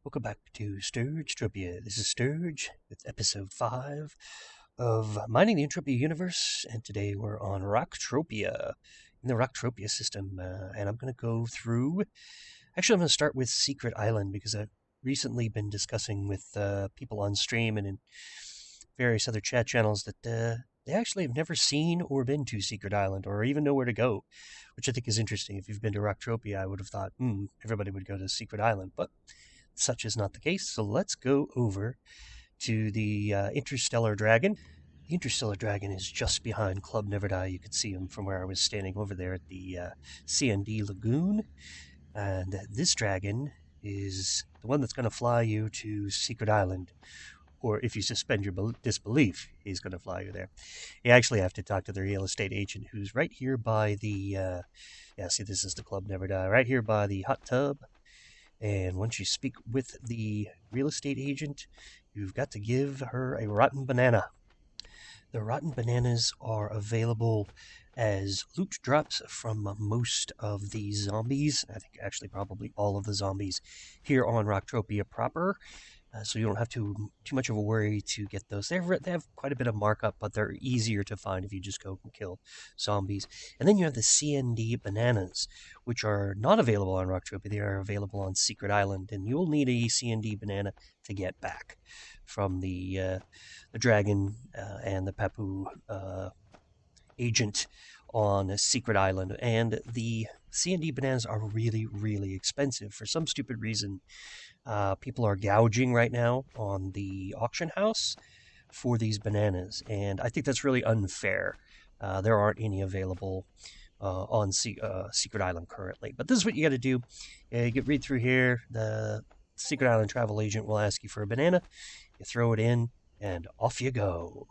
Welcome back to RockTropia. This is Sturge with episode 5 of Mining the Entropia universe, and today we're on RockTropia, in the RockTropia system, and I'm going to go through... Actually, I'm going to start with Secret Island, because I've recently been discussing with people on stream and in various other chat channels that they actually have never seen or been to Secret Island, or even know where to go, which I think is interesting. If you've been to RockTropia, I would have thought, everybody would go to Secret Island, but such is not the case, so let's go over to the Interstellar Dragon. The Interstellar Dragon is just behind Club Never Die. You could see him from where I was standing over there at the C&D Lagoon. And this dragon is the one that's going to fly you to Secret Island. Or if you suspend your disbelief, he's going to fly you there. You actually have to talk to the real estate agent, who's right here by the... see, this is the Club Never Die. Right here by the hot tub. And once you speak with the real estate agent, you've got to give her a rotten banana. The rotten bananas are available as loot drops from most of the zombies. I think actually probably all of the zombies here on RockTropia proper. So you don't have too much of a worry to get those. They have quite a bit of markup, but they're easier to find if you just go and kill zombies. And then you have the CND bananas, which are not available on RockTropia. They are available on Secret Island, and you'll need a CND banana to get back from the dragon and the Papu agent on Secret Island. And the CND bananas are really, really expensive. For some stupid reason, people are gouging right now on the auction house for these bananas, and I think that's really unfair. There aren't any available on Secret Island currently. But this is what you got to do. You get read through here. The Secret Island travel agent will ask you for a banana. You throw it in, and off you go.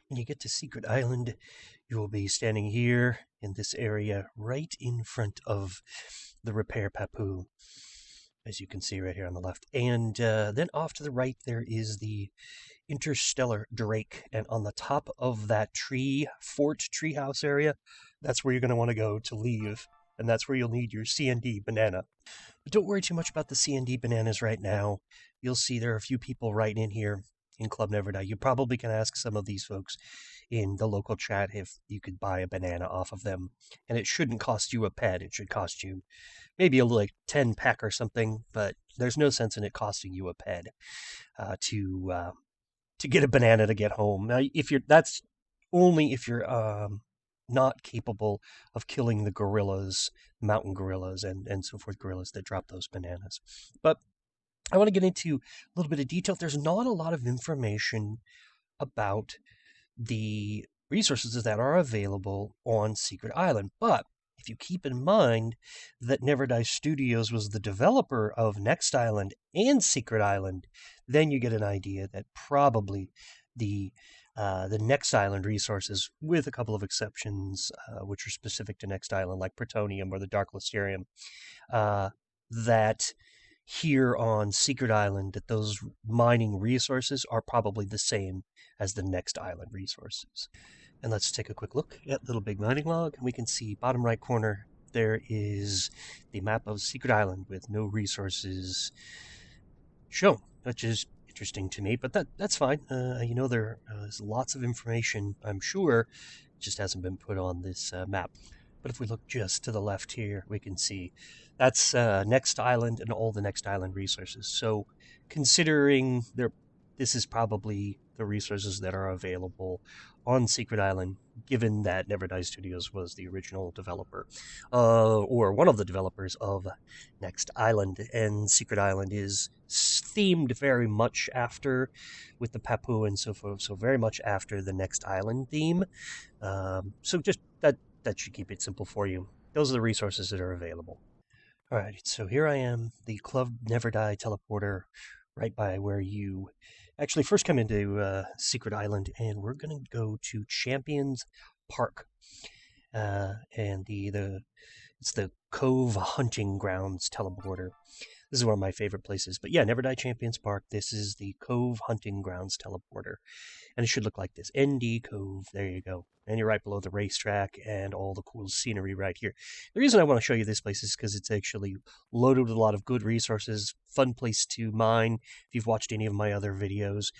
When you get to Secret Island, you will be standing here in this area right in front of the repair Papu, as you can see right here on the left. And then off to the right, there is the Interstellar Drake. And on the top of that fort treehouse area, that's where you're going to want to go to leave. And that's where you'll need your CND banana. But don't worry too much about the CND bananas right now. You'll see there are a few people right in here in Club Never Die. You probably can ask some of these folks in the local chat if you could buy a banana off of them. And it shouldn't cost you a pet. It should cost you maybe a like 10 pack or something, but there's no sense in it costing you a ped to get a banana to get home. Now, that's only if you're not capable of killing the gorillas, mountain gorillas, and so forth, gorillas that drop those bananas. But I want to get into a little bit of detail. There's not a lot of information about the resources that are available on Secret Island, but if you keep in mind that Never Die Studios was the developer of Next Island and Secret Island, then you get an idea that probably the Next Island resources, with a couple of exceptions, which are specific to Next Island, like Protonium or the Dark Lysterium, that here on Secret Island, that those mining resources are probably the same as the Next Island resources. And let's take a quick look at Little Big Mining Log, and we can see bottom right corner, there is the map of Secret Island with no resources shown, which is interesting to me, but that's fine. There's lots of information, I'm sure, just hasn't been put on this map. But if we look just to the left here, we can see that's Next Island and all the Next Island resources. So considering this is probably the resources that are available on Secret Island, given that Never Die Studios was the original developer, or one of the developers of Next Island, and Secret Island is themed very much after, with the Papu and so forth, so very much after the Next Island theme. So just that should keep it simple for you. Those are the resources that are available. All right, so here I am, the Club Never Die teleporter, right by where you actually first come into Secret Island, and we're going to go to Champions Park. And it's the Cove Hunting Grounds teleporter. This is one of my favorite places. But yeah, Never Die Champions Park. This is the Cove Hunting Grounds teleporter. And it should look like this. ND Cove. There you go. And you're right below the racetrack and all the cool scenery right here. The reason I want to show you this place is because it's actually loaded with a lot of good resources. Fun place to mine. If you've watched any of my other videos,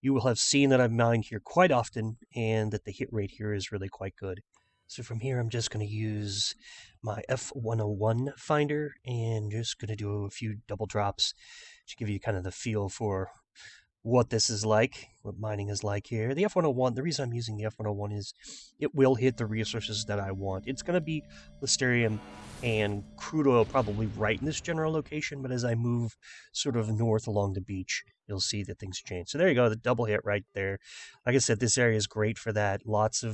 you will have seen that I've mined here quite often and that the hit rate here is really quite good. So from here, I'm just going to use my F101 finder and just going to do a few double drops to give you kind of the feel for what this is like, what mining is like here. The F101, the reason I'm using the F101 is it will hit the resources that I want. It's going to be Listerium and crude oil probably right in this general location, but as I move sort of north along the beach, you'll see that things change. So there you go, the double hit right there. Like I said, this area is great for that. Lots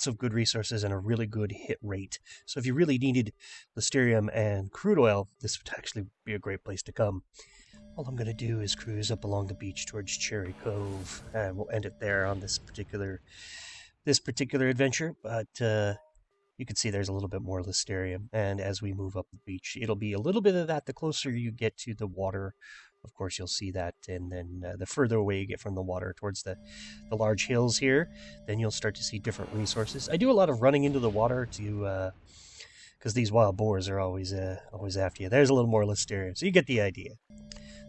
of good resources and a really good hit rate. So if you really needed Listerium and crude oil, this would actually be a great place to come. All I'm going to do is cruise up along the beach towards Cherry Cove, and we'll end it there on this particular adventure. But you can see there's a little bit more Listerium, and as we move up the beach, it'll be a little bit of that. The closer you get to the water, of course, you'll see that, and then the further away you get from the water towards the large hills here, then you'll start to see different resources. I do a lot of running into the water to because these wild boars are always after you. There's a little more Listerium, so you get the idea.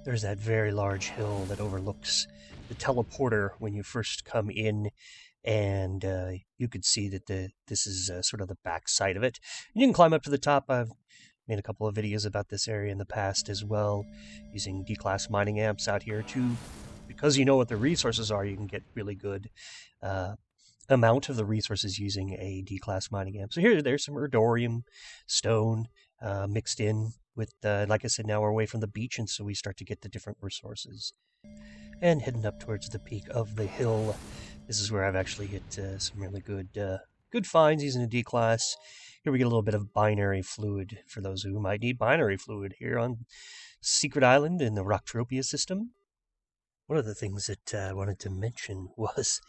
There's that very large hill that overlooks the teleporter when you first come in, and you could see that this is sort of the back side of it. And you can climb up to the top. I've made a couple of videos about this area in the past as well, using D-class mining amps out here too. Because you know what the resources are, you can get really good amount of the resources using a D-class mining amp. So there's some erdorium stone mixed in with, like I said, now we're away from the beach, and so we start to get the different resources. And heading up towards the peak of the hill, this is where I've actually hit some really good finds using a D-class. Here we get a little bit of binary fluid for those who might need binary fluid here on Secret Island in the RockTropia system. One of the things that I wanted to mention was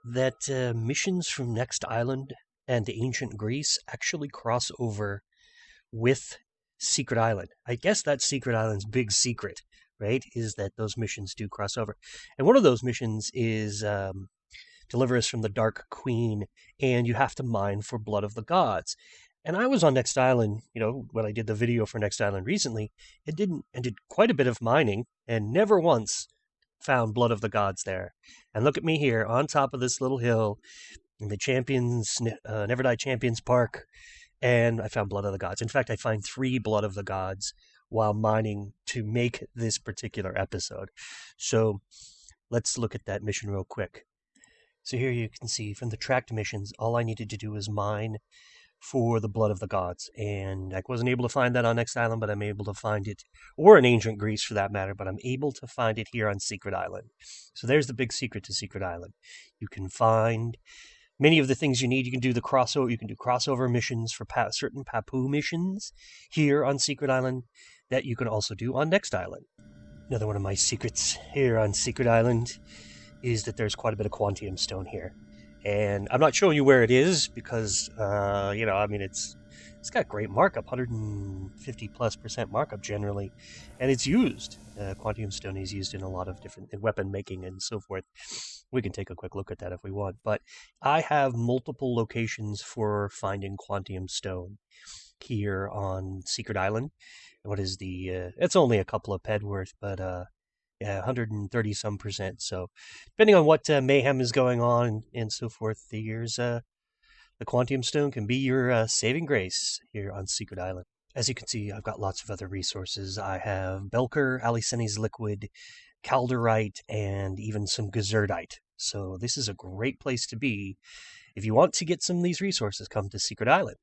that missions from Next Island and Ancient Greece actually cross over with Secret Island. I guess that's Secret Island's big secret, right? Is that those missions do cross over. And one of those missions is Deliver Us from the Dark Queen, and you have to mine for Blood of the Gods. And I was on Next Island, when I did the video for Next Island recently, I did quite a bit of mining and never once found Blood of the Gods there. And look at me here on top of this little hill in the Never Die Champions Park, and I found Blood of the Gods. In fact, I find 3 Blood of the Gods while mining to make this particular episode. So let's look at that mission real quick. So here you can see from the tracked missions, all I needed to do was mine for the Blood of the Gods. And I wasn't able to find that on Next Island, but I'm able to find it, or in Ancient Greece for that matter, but I'm able to find it here on Secret Island. So there's the big secret to Secret Island. You can find many of the things you need. You can do crossover missions for certain Papu missions here on Secret Island that you can also do on Next Island. Another one of my secrets here on Secret Island is that there's quite a bit of Quantium Stone here. And I'm not showing you where it is because, it's got great markup, 150+% markup generally, and it's used. Quantium Stone is used in a lot of different weapon making and so forth. We can take a quick look at that if we want, but I have multiple locations for finding Quantium Stone here on Secret Island. What is it's only a couple of ped worth, but 130-some%. So depending on what mayhem is going on and so forth, the Quantium Stone can be your saving grace here on Secret Island. As you can see, I've got lots of other resources. I have Belcher, Alicenes Liquid, Calderite, and even some Gazerdite. So this is a great place to be. If you want to get some of these resources, come to Secret Island.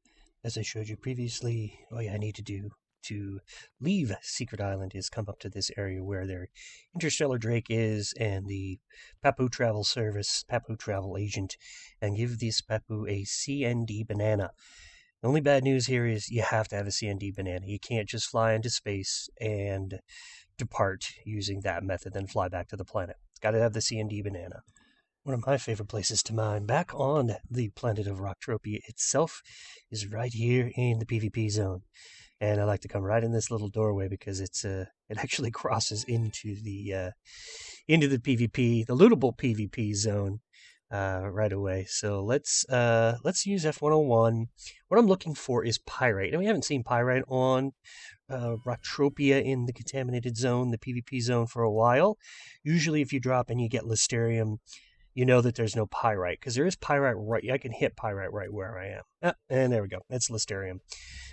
As I showed you previously, all I need to do to leave Secret Island is come up to this area where their Interstellar Drake is and the Papu Travel Service, Papu Travel Agent, and give this Papu a CND banana. The only bad news here is you have to have a CND banana. You can't just fly into space and depart using that method, then fly back to the planet. It's got to have the CND banana. One of my favorite places to mine back on the planet of RockTropia itself is right here in the PvP zone. And I like to come right in this little doorway because it actually crosses into the PvP, the lootable PvP zone right away. So let's use F101. What I'm looking for is pyrite, and we haven't seen pyrite on RockTropia in the contaminated zone, the PvP zone, for a while. Usually, if you drop and you get Listerium, you know that there's no pyrite because there is pyrite right. I can hit pyrite right where I am. And there we go. That's Listerium.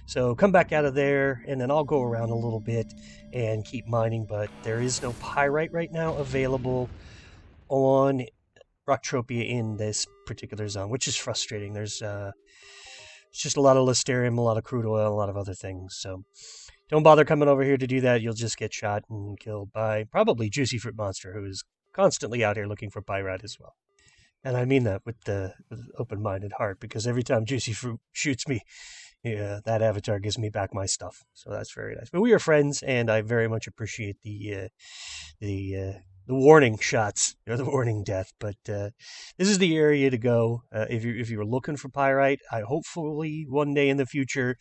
So come back out of there, and then I'll go around a little bit and keep mining. But there is no pyrite right now available on RockTropia in this particular zone, which is frustrating. There's it's just a lot of Listerium, a lot of crude oil, a lot of other things. So don't bother coming over here to do that. You'll just get shot and killed by probably Juicy Fruit Monster, who is constantly out here looking for pyrite as well. And I mean that with the open-minded heart, because every time Juicy Fruit shoots me, yeah, that avatar gives me back my stuff. So that's very nice. But we are friends, and I very much appreciate the warning shots or the warning death. But this is the area to go if you're looking for pyrite. Hopefully one day in the future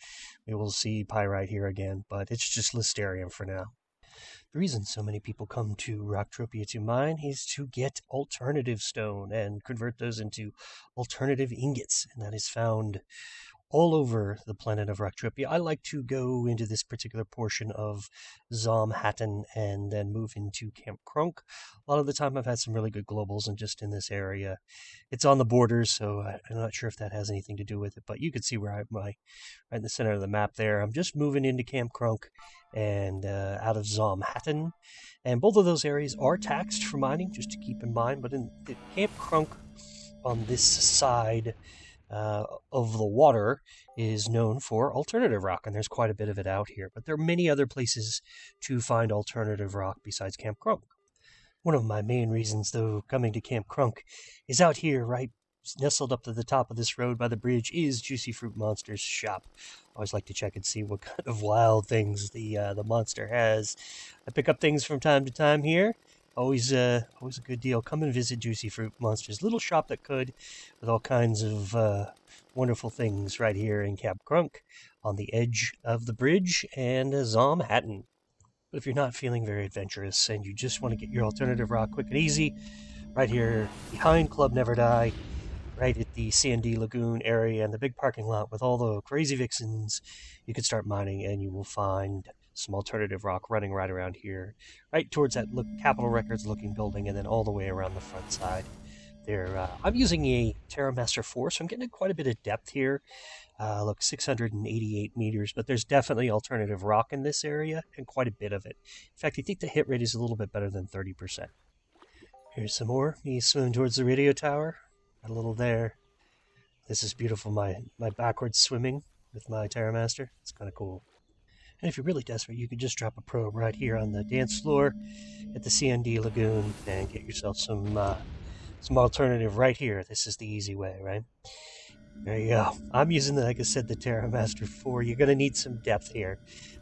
we will see pyrite here again. But it's just Listerium for now. The reason so many people come to RockTropia to mine is to get alternative stone and convert those into alternative ingots, and that is found all over the planet of RockTropia. I like to go into this particular portion of Zomhattan and then move into Camp Crunk. A lot of the time I've had some really good globals and just in this area. It's on the borders, so I'm not sure if that has anything to do with it, but you can see where I'm right in the center of the map there. I'm just moving into Camp Crunk and out of Zomhattan. And both of those areas are taxed for mining, just to keep in mind, but in the Camp Crunk on this side of the water is known for alternative rock, and there's quite a bit of it out here. But there are many other places to find alternative rock besides Camp Crunk. One of my main reasons, though, coming to Camp Crunk is out here, right nestled up to the top of this road by the bridge, is Juicy Fruit Monster's shop. I always like to check and see what kind of wild things the monster has. I pick up things from time to time here. Always a good deal. Come and visit Juicy Fruit Monster's little shop that could, with all kinds of wonderful things right here in Camp Crunk, on the edge of the bridge and Zomhattan. But if you're not feeling very adventurous and you just want to get your alternative rock quick and easy, right here behind Club Never Die, right at the C&D Lagoon area and the big parking lot with all the crazy vixens, you can start mining and you will find some alternative rock running right around here, right towards that Capitol Records looking building, and then all the way around the front side there. I'm using a TerraMaster 4, so I'm getting quite a bit of depth here. Look, 688 meters, but there's definitely alternative rock in this area, and quite a bit of it. In fact, I think the hit rate is a little bit better than 30%. Here's some more. Me swimming towards the radio tower. Got a little there. This is beautiful, my backwards swimming with my TerraMaster. It's kind of cool. And if you're really desperate, you could just drop a probe right here on the dance floor at the C&D Lagoon and get yourself some alternative right here. This is the easy way, right? There you go. I'm using, like I said, the TerraMaster 4. You're going to need some depth here.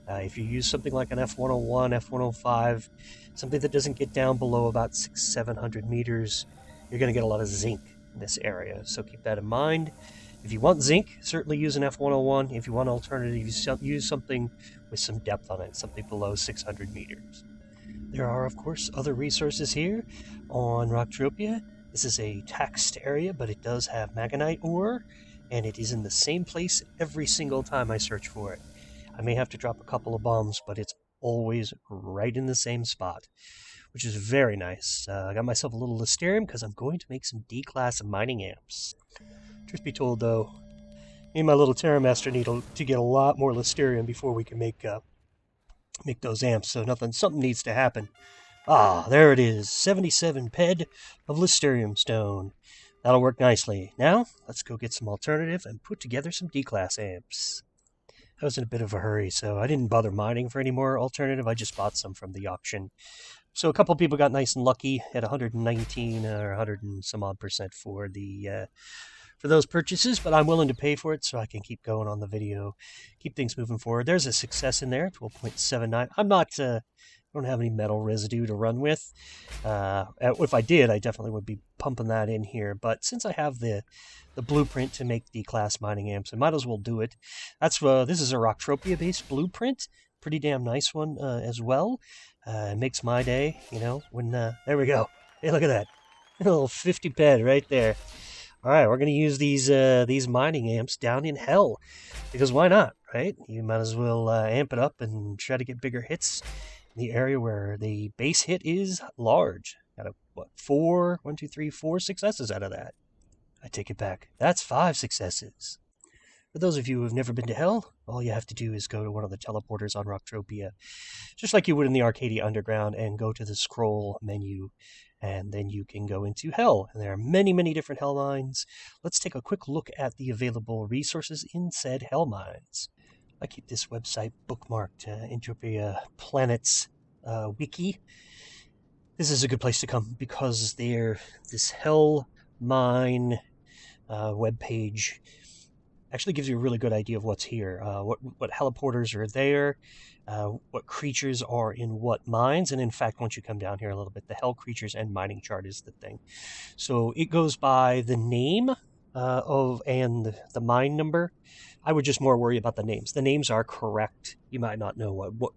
If you use something like an F101, F105, something that doesn't get down below about 600-700 meters, you're going to get a lot of zinc in this area. So keep that in mind. If you want zinc, certainly use an F101. If you want alternative, use something with some depth on it, something below 600 meters. There are, of course, other resources here on RockTropia. This is a taxed area, but it does have Manganite ore, and it is in the same place every single time I search for it. I may have to drop a couple of bombs, but it's always right in the same spot, which is very nice. I got myself a little Listerium because I'm going to make some D-class mining amps. Truth be told, though, me and my little TerraMaster need to get a lot more Listerium before we can make those amps, so something needs to happen. Ah, there it is, 77 ped of Listerium stone. That'll work nicely. Now, let's go get some alternative and put together some D-class amps. I was in a bit of a hurry, so I didn't bother mining for any more alternative. I just bought some from the auction. So a couple people got nice and lucky at 119 or 100 and some odd percent for those purchases, but I'm willing to pay for it so I can keep going on the video, keep things moving forward. There's a success in there, 12.79. I'm not I don't have any metal residue to run with. If I did, I definitely would be pumping that in here. But since I have the blueprint to make D-class mining amps, I might as well do it. This is a RockTropia based blueprint. Pretty damn nice one as well. It makes my day, when there we go. Hey, look at that. A little 50 ped right there. All right, we're going to use these mining amps down in hell, because why not, right? You might as well amp it up and try to get bigger hits in the area where the base hit is large. Got four successes out of that. I take it back. That's 5 successes. For those of you who have never been to hell, all you have to do is go to one of the teleporters on RockTropia, just like you would in the Arcadia Underground, and go to the scroll menu, and then you can go into hell. And there are many, many different hell mines. Let's take a quick look at the available resources in said hell mines. I keep this website bookmarked, Entropia Planets Wiki. This is a good place to come because this hell mine webpage actually gives you a really good idea of what's here, what heliporters are there, what creatures are in what mines, and in fact, once you come down here a little bit, the hell creatures and mining chart is the thing. So it goes by the name and the mine number. I would just more worry about the names. The names are correct. You might not know what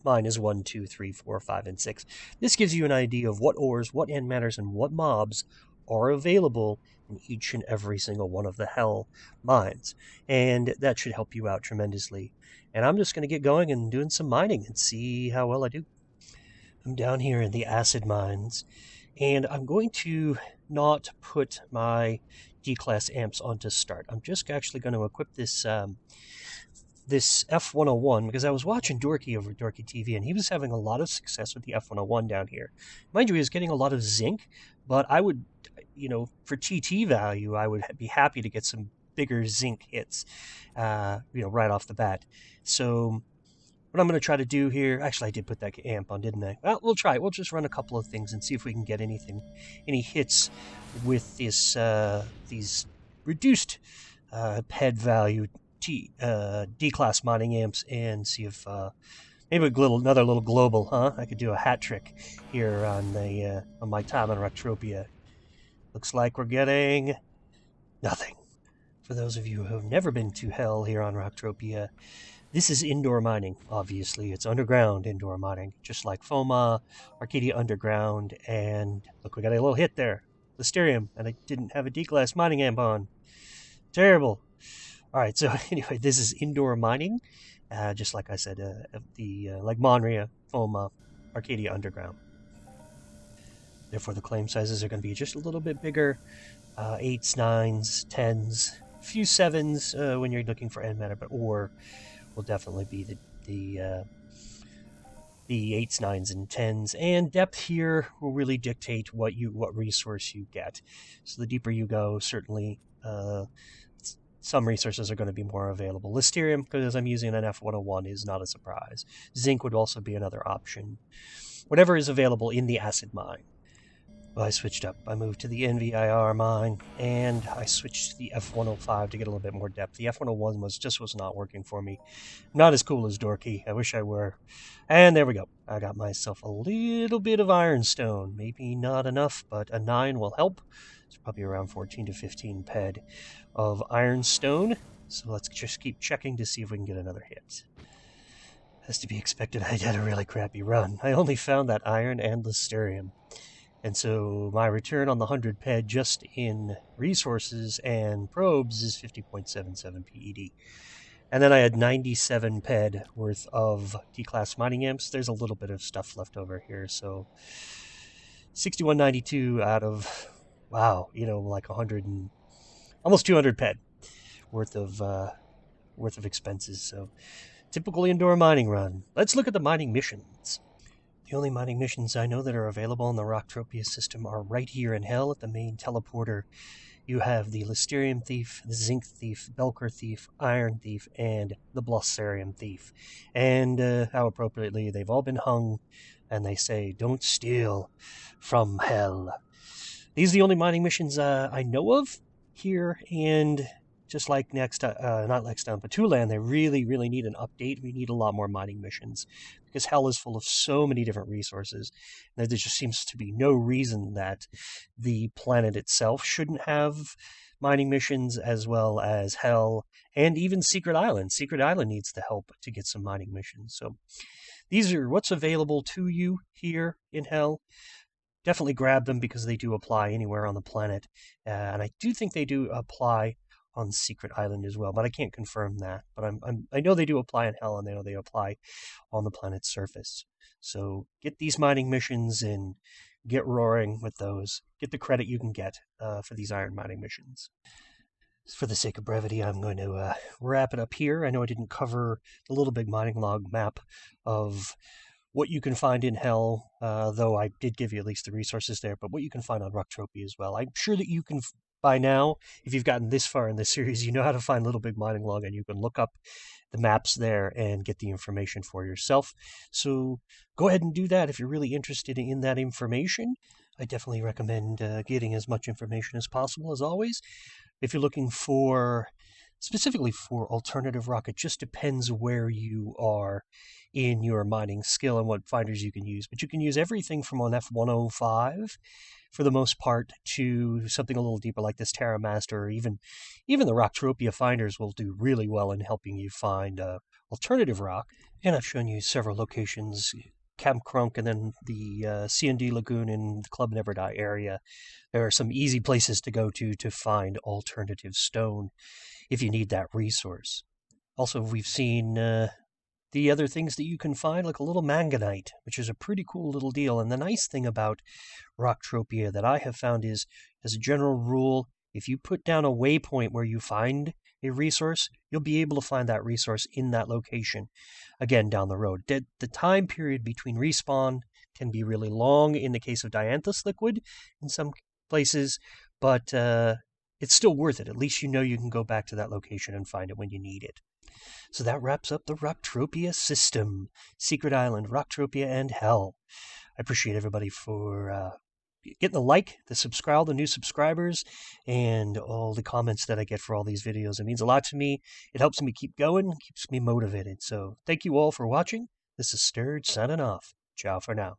mine is 1, 2, 3, 4, 5, and 6. This gives you an idea of what ores, what end matters, and what mobs are available in each and every single one of the hell mines. And that should help you out tremendously. And I'm just going to get going and doing some mining and see how well I do. I'm down here in the acid mines, and I'm going to not put my D-class amps onto start. I'm just actually going to equip this this F101 because I was watching Dorky over Dorky TV, and he was having a lot of success with the F101 down here. Mind you, he was getting a lot of zinc, but I would, for TT value, I would be happy to get some bigger zinc hits, right off the bat. So what I'm going to try to do here, actually I did put that amp on, didn't I? Well, we'll try it. We'll just run a couple of things and see if we can get any hits with these reduced ped value D-class mining amps, and see if maybe another little global, huh? I could do a hat trick here on my time on RockTropia. Looks like we're getting nothing. For those of you who have never been to hell here on RockTropia, this is indoor mining, obviously. It's underground indoor mining, just like FOMA, Arcadia Underground, and look, we got a little hit there. Listerium, and I didn't have a D-class mining amp on. Terrible. All right, so anyway, this is indoor mining, just like I said, like Monria, FOMA, Arcadia Underground. Therefore, the claim sizes are going to be just a little bit bigger, 8s, 9s, 10s, a few 7s when you're looking for end matter, but ore will definitely be the 8s, 9s, and 10s. And depth here will really dictate what resource you get. So the deeper you go, certainly some resources are going to be more available. Listerium, because I'm using an F101, is not a surprise. Zinc would also be another option. Whatever is available in the acid mine. Well, I switched up. I moved to the NVIR mine, and I switched to the F105 to get a little bit more depth. The F101 was not working for me. Not as cool as Dorky. I wish I were. And there we go. I got myself a little bit of ironstone. Maybe not enough, but a 9 will help. It's probably around 14 to 15 ped of ironstone. So let's just keep checking to see if we can get another hit. As to be expected, I had a really crappy run. I only found that iron and listerium. And so my return on the 100 ped just in resources and probes is 50.77 PED. And then I had 97 ped worth of D-class mining amps. There's a little bit of stuff left over here. So 6192 out of, wow, like 100 and almost 200 ped worth of expenses. So typical indoor mining run. Let's look at the mining missions. The only mining missions I know that are available in the RockTropia system are right here in hell at the main teleporter. You have the Listerium Thief, the Zinc Thief, Belcher Thief, Iron Thief, and the Blossarium Thief. And how appropriately, they've all been hung, and they say, don't steal from hell. These are the only mining missions I know of here, and just like not next time, but Two-Land, they really, really need an update. We need a lot more mining missions because Hell is full of so many different resources. There just seems to be no reason that the planet itself shouldn't have mining missions, as well as Hell and even Secret Island. Secret Island needs the help to get some mining missions. So these are what's available to you here in Hell. Definitely grab them because they do apply anywhere on the planet. And I do think they do apply on Secret Island as well, but I can't confirm that. But I know they do apply in Hell, and I know they apply on the planet's surface. So get these mining missions and get roaring with those. Get the credit you can get for these iron mining missions. For the sake of brevity, I'm going to wrap it up here. I know I didn't cover the Little Big Mining Log map of what you can find in Hell, though I did give you at least the resources there, but what you can find on RockTropia as well. I'm sure that you can, by now, if you've gotten this far in this series, you know how to find Little Big Mining Log, and you can look up the maps there and get the information for yourself. So go ahead and do that if you're really interested in that information. I definitely recommend getting as much information as possible, as always. If you're looking for specifically for alternative rock, it just depends where you are in your mining skill and what finders you can use. But you can use everything from an F105 for the most part to something a little deeper like this TerraMaster, or even the RockTropia finders will do really well in helping you find alternative rock. And I've shown you several locations, Camp Crunk and then the C&D Lagoon in the Club Never Die area. There are some easy places to go to find alternative stone if you need that resource. Also, we've seen the other things that you can find, like a little Manganite, which is a pretty cool little deal. And the nice thing about RockTropia that I have found is, as a general rule, if you put down a waypoint where you find a resource, you'll be able to find that resource in that location again down the road. The time period between respawn can be really long in the case of Dianthus liquid in some places, but it's still worth it. At least you know you can go back to that location and find it when you need it. So that wraps up the RockTropia system. Secret Island, RockTropia, and Hell. I appreciate everybody for getting the like, the subscribe, the new subscribers, and all the comments that I get for all these videos. It means a lot to me. It helps me keep going, keeps me motivated. So thank you all for watching. This is Sturge signing off. Ciao for now.